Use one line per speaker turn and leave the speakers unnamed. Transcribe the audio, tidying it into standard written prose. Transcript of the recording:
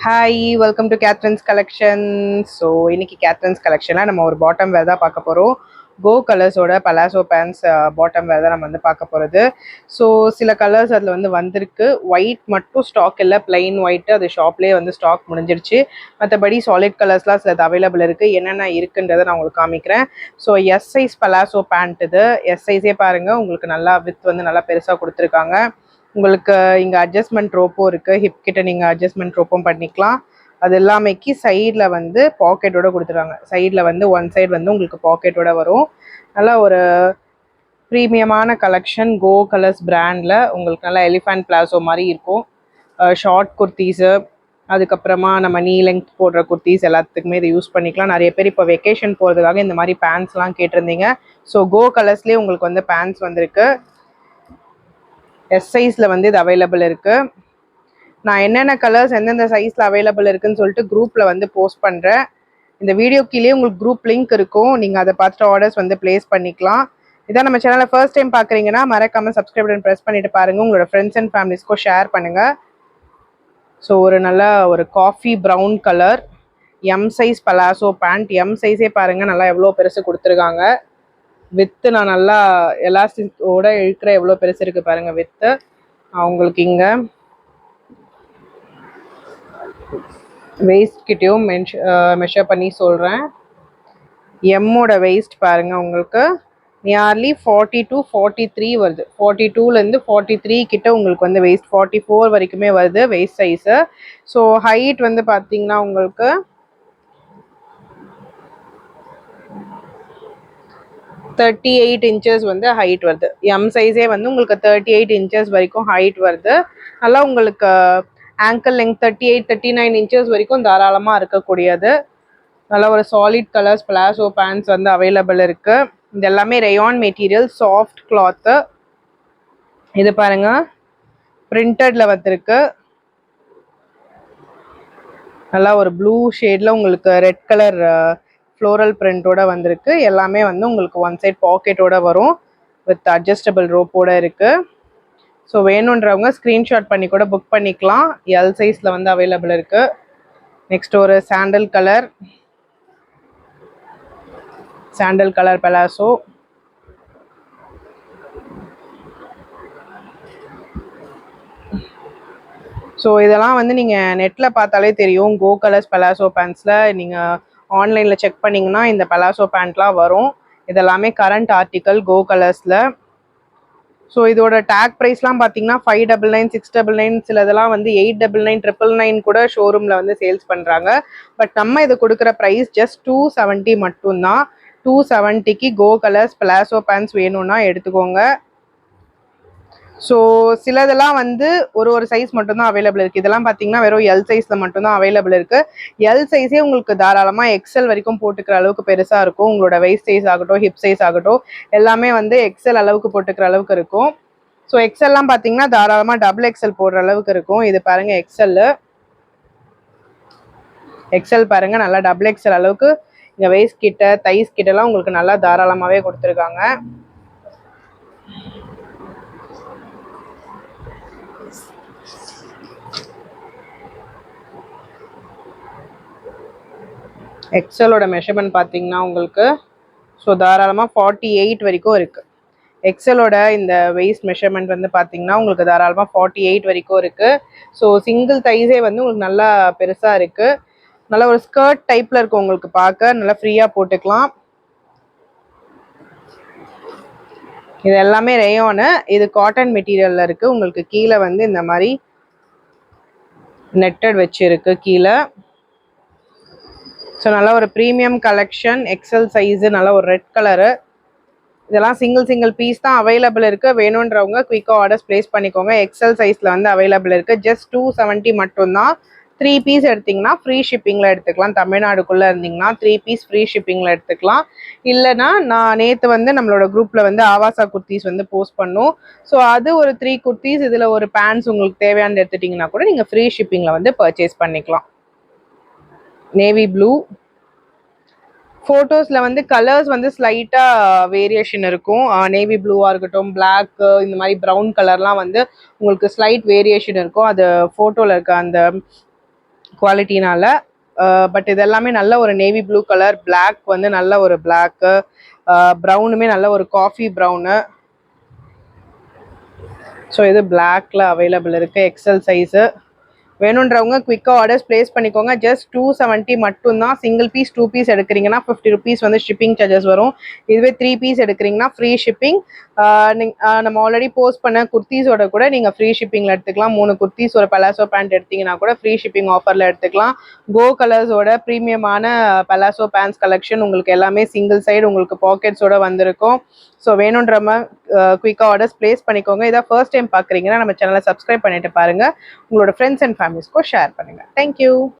Hi, welcome to Catherine's collection. So இன்னைக்கு Catherine's கலெக்ஷனில் நம்ம ஒரு பாட்டம் வேர் தான் பார்க்க போகிறோம். கோ கலர்ஸோட பலாசோ பேண்ட்ஸ் பாட்டம் வேர் தான் நம்ம வந்து பார்க்க போகிறது. ஸோ சில கலர்ஸ் அதில் வந்து வந்திருக்கு. ஒயிட் மட்டும் ஸ்டாக் இல்லை, பிளெயின் ஒயிட்டு அது ஷாப்லேயே வந்து ஸ்டாக் முடிஞ்சிருச்சு. மற்றபடி சாலிட் கலர்ஸ்லாம் சிலது அவைலபிள் இருக்குது. என்னென்ன இருக்குன்றதை நான் உங்களுக்கு காமிக்கிறேன். So S size palazzo pant இது. எஸ் சைஸே பாருங்கள், உங்களுக்கு நல்லா வித் வந்து நல்லா பெருசாக கொடுத்துருக்காங்க. உங்களுக்கு இங்கே அட்ஜஸ்ட்மெண்ட் ரோப்பும் இருக்குது. ஹிப் கிட்ட நீங்கள் அட்ஜஸ்ட்மெண்ட் ரோப்பும் பண்ணிக்கலாம். அது எல்லாமேக்கு சைடில் வந்து பாக்கெட்டோட கொடுத்துருக்காங்க. சைடில் வந்து ஒன் சைடு வந்து உங்களுக்கு பாக்கெட்டோட வரும். நல்லா ஒரு ப்ரீமியமான கலெக்ஷன். கோ கலர்ஸ் பிராண்டில் உங்களுக்கு நல்லா எலிஃபண்ட் பிளாசோ மாதிரி இருக்கும். ஷார்ட் குர்த்தீஸு, அதுக்கப்புறமா நம்ம நீ லெங்க் போடுற குர்த்தீஸ் எல்லாத்துக்குமே இதை யூஸ் பண்ணிக்கலாம். நிறைய பேர் இப்போ வெக்கேஷன் போகிறதுக்காக இந்த மாதிரி பேண்ட்ஸ்லாம் கேட்டிருந்தீங்க. ஸோ கோ கலர்ஸ்லேயே உங்களுக்கு வந்து பேண்ட்ஸ் வந்திருக்கு. எஸ் சைஸில் வந்து இது அவைலபிள் இருக்குது. நான் என்னென்ன கலர்ஸ் எந்தெந்த சைஸில் அவைலபிள் இருக்குதுன்னு சொல்லிட்டு குரூப்பில் வந்து போஸ்ட் பண்ணுறேன். இந்த வீடியோ கீழே உங்களுக்கு குரூப் லிங்க் இருக்கும். நீங்கள் அதை பார்த்துட்டு ஆர்டர்ஸ் வந்து ப்ளேஸ் பண்ணிக்கலாம். இதான் நம்ம சேனலில் ஃபர்ஸ்ட் டைம் பார்க்குறீங்கன்னா மறக்காமல் சப்ஸ்கிரைப் பட்டன் ப்ரெஸ் பண்ணிட்டு பாருங்கள். உங்களோட ஃப்ரெண்ட்ஸ் அண்ட் ஃபேமிலிஸ்க்கும் ஷேர் பண்ணுங்கள். ஸோ ஒரு நல்ல ஒரு coffee brown colour M size palazzo pant. M சைஸே பாருங்கள், நல்லா எவ்வளோ பெருசு கொடுத்துருக்காங்க. வித்து நான் நல்லா எலாஸ்டிக்கோட இழுக்கிற எவ்வளோ பெருசு இருக்குது பாருங்கள் வித்து. அவங்களுக்கு இங்கே வெயிஸ்ட் கிட்டையும் மெஷர் பண்ணி சொல்கிறேன். எம்மோட வெயிஸ்ட் பாருங்கள், உங்களுக்கு நியர்லி 40 to 43 வருது. 42லேருந்து 43 கிட்ட உங்களுக்கு வந்து வெயிஸ்ட் 44 வரைக்குமே வருது வெயிஸ்ட் சைஸு. ஸோ ஹைட் வந்து பார்த்தீங்கன்னா உங்களுக்கு 38 inches வந்து ஹைட் வருது. எம் சைஸே வந்து உங்களுக்கு 38 inches வரைக்கும் ஹைட் வருது. நல்லா உங்களுக்கு ஆங்கிள் லெங்க் 38 39 inches வரைக்கும் தாராளமாக இருக்கக்கூடியது. நல்லா ஒரு சாலிட் கலர்ஸ் பிளாசோ பேண்ட்ஸ் வந்து அவைலபிள் இருக்குது. இது எல்லாமே ரேயான் மெட்டீரியல், சாஃப்ட் கிளாத்து. இது பாருங்க, பிரிண்டட்ல வந்திருக்கு. நல்லா ஒரு ப்ளூ ஷேடில் உங்களுக்கு ரெட் கலர் ஃப்ளோரல் பிரிண்டோட வந்திருக்கு. எல்லாமே வந்து உங்களுக்கு ஒன் சைட் பாக்கெட்டோட வரும், வித் அட்ஜஸ்டபிள் ரோப்போட இருக்குது. ஸோ வேணுன்றவங்க ஸ்க்ரீன்ஷாட் பண்ணி கூட புக் பண்ணிக்கலாம். எல் சைஸில் வந்து அவைலபிள் இருக்குது. நெக்ஸ்ட் ஒரு சாண்டல் கலர் பலாசோ. ஸோ இதெல்லாம் வந்து நீங்கள் நெட்டில் பார்த்தாலே தெரியும். கோ கலர்ஸ் பலாசோ பேண்ட்ஸில் நீங்கள் ஆன்லைனில் செக் பண்ணிங்கன்னா இந்த பலாசோ பேண்ட்லாம் வரும். இதெல்லாமே கரண்ட் ஆர்டிக்கல் கோ கலர்ஸில். ஸோ இதோட டேக் ப்ரைஸ்லாம் பார்த்தீங்கன்னா 599 699, சிலதெல்லாம் வந்து 899 999 கூட ஷோரூமில் வந்து சேல்ஸ் பண்ணுறாங்க. பட் நம்ம இது கொடுக்குற ப்ரைஸ் ஜஸ்ட் 270 மட்டும்தான். 270க்கு கோ கலர்ஸ் பலாசோ பேண்ட்ஸ் வேணும்னா எடுத்துக்கோங்க. ஸோ சிலதெல்லாம் வந்து ஒரு சைஸ் மட்டும்தான் அவைலபிள் இருக்குது. இதெல்லாம் பார்த்தீங்கன்னா வெறும் எல் சைஸில் மட்டும்தான் அவைலபிள் இருக்குது. எல் சைஸே உங்களுக்கு தாராளமாக எக்ஸல் வரைக்கும் போட்டுக்கிற அளவுக்கு பெருசாக இருக்கும். உங்களோட வெயிஸ்ட் சைஸ் ஆகட்டும், ஹிப் சைஸ் ஆகட்டும், எல்லாமே வந்து எக்ஸல் அளவுக்கு போட்டுக்கிற அளவுக்கு இருக்கும். ஸோ எக்ஸல்லாம் பார்த்தீங்கன்னா தாராளமாக டபுள் எக்ஸல் போடுற அளவுக்கு இருக்கும். இது பாருங்கள் எக்ஸல் பாருங்கள், நல்லா டபுள் எக்ஸல் அளவுக்கு இங்கே வெயிஸ்ட் கிட்ட தைஸ் கிட்டலாம் உங்களுக்கு நல்லா தாராளமாகவே கொடுத்துருக்காங்க. எக்ஸலோட மெஷர்மெண்ட் பார்த்தீங்கன்னா உங்களுக்கு ஸோ தாராளமாக 48 வரைக்கும் இருக்குது. எக்ஸலோட இந்த வெயிஸ்ட் மெஷர்மெண்ட் வந்து பார்த்தீங்கன்னா உங்களுக்கு தாராளமாக 48 வரைக்கும் இருக்குது. ஸோ சிங்கிள் தைஸே வந்து உங்களுக்கு நல்லா பெருசாக இருக்குது. நல்லா ஒரு ஸ்கர்ட் டைப்பில் இருக்கும், உங்களுக்கு பார்க்க நல்லா ஃப்ரீயாக போட்டுக்கலாம். இது எல்லாமே ரேயானு, இது காட்டன் மெட்டீரியலில் இருக்குது. உங்களுக்கு கீழே வந்து இந்த மாதிரி நெட்டட் வச்சுருக்கு கீழே. ஸோ நல்லா ஒரு ப்ரீமியம் கலெக்ஷன், எக்ஸல் சைஸு, நல்லா ஒரு ரெட் கலரு. இதெல்லாம் சிங்கிள் பீஸ் தான் அவைலபிள் இருக்குது. வேணுன்றவங்க குயிக்காக ஆர்டர்ஸ் ப்ளேஸ் பண்ணிக்கோங்க. எக்ஸல் சைஸில் வந்து அவைலபிள் இருக்குது. ஜஸ்ட் 270 மட்டும்தான். 3 பீஸ் எடுத்திங்கன்னா ஃப்ரீ ஷிப்பிங்கில் எடுத்துக்கலாம். தமிழ்நாடுக்குள்ளே இருந்தீங்கன்னா 3 பீஸ் ஃப்ரீ ஷிப்பிங்கில் எடுத்துக்கலாம். இல்லைனா நான் நேற்று வந்து நம்மளோட குரூப்பில் வந்து ஆவாசா குர்த்திஸ் வந்து போஸ்ட் பண்ணோம். ஸோ அது ஒரு 3 குர்த்திஸ், இதில் ஒரு பேண்ட்ஸ் உங்களுக்கு தேவையானது எடுத்துட்டிங்கன்னா கூட நீங்கள் ஃப்ரீ ஷிப்பிங்கில் வந்து பர்ச்சேஸ் பண்ணிக்கலாம். Navy blue. ஃபோட்டோஸில் வந்து கலர்ஸ் வந்து ஸ்லைட்டாக வேரியேஷன் இருக்கும். நேவி ப்ளூவாக இருக்கட்டும், பிளாக்கு, இந்த மாதிரி ப்ரௌன் கலர்லாம் வந்து உங்களுக்கு ஸ்லைட் வேரியேஷன் இருக்கும். அது ஃபோட்டோவில் இருக்க அந்த குவாலிட்டினால. பட் இது எல்லாமே நல்ல ஒரு நேவி ப்ளூ கலர், பிளாக் வந்து நல்ல ஒரு பிளாக்கு, ப்ரௌனுமே நல்ல ஒரு காஃபி ப்ரௌனு. ஸோ இது பிளாக்ல அவைலபிள் இருக்குது, எக்ஸல் சைஸு. வேணுன்றவங்க குயிக்காக ஆர்டர்ஸ் ப்ளேஸ் பண்ணிக்கோங்க. ஜஸ்ட் 270 மட்டும்தான். சிங்கிள் பீஸ் 2 பீஸ் எடுக்கிறீங்கன்னா 50 ருபீஸ் வந்து ஷிப்பிங் சார்ஜஸ் வரும். இதுவே 3 பீஸ் எடுக்கிறீங்கன்னா ஃப்ரீ ஷிப்பிங். நம்ம ஆல்ரெடி போஸ்ட் பண்ண குர்த்திஸோட கூட நீங்கள் ஃப்ரீ ஷிப்பிங்கில் எடுத்துக்கலாம். 3 குர்த்திஸ் ஒரு பலாசோ பேண்ட் எடுத்தீங்கன்னா கூட ஃப்ரீ ஷிப்பிங் ஆஃபரில் எடுத்துக்கலாம். கோ கலர்ஸோட ப்ரீமியமான பலாசோ பேண்ட்ஸ் கலெக்ஷன் உங்களுக்கு எல்லாமே சிங்கிள் சைடு உங்களுக்கு பாக்கெட்ஸோட வந்திருக்கும். ஸோ வேணுன்றமா குயிக்காக ஆர்டர்ஸ் ப்ளேஸ் பண்ணிக்கோங்க. இதான் ஃபர்ஸ்ட் டைம் பார்க்குறீங்கன்னா நம்ம சேனலை சப்ஸ்கிரைப் பண்ணிட்டு பாருங்கள். உங்களோட ஃப்ரெண்ட்ஸ் அண்ட் ஃபேமிலிஸ்க்கும் ஷேர் பண்ணுங்கள். தேங்க்யூ.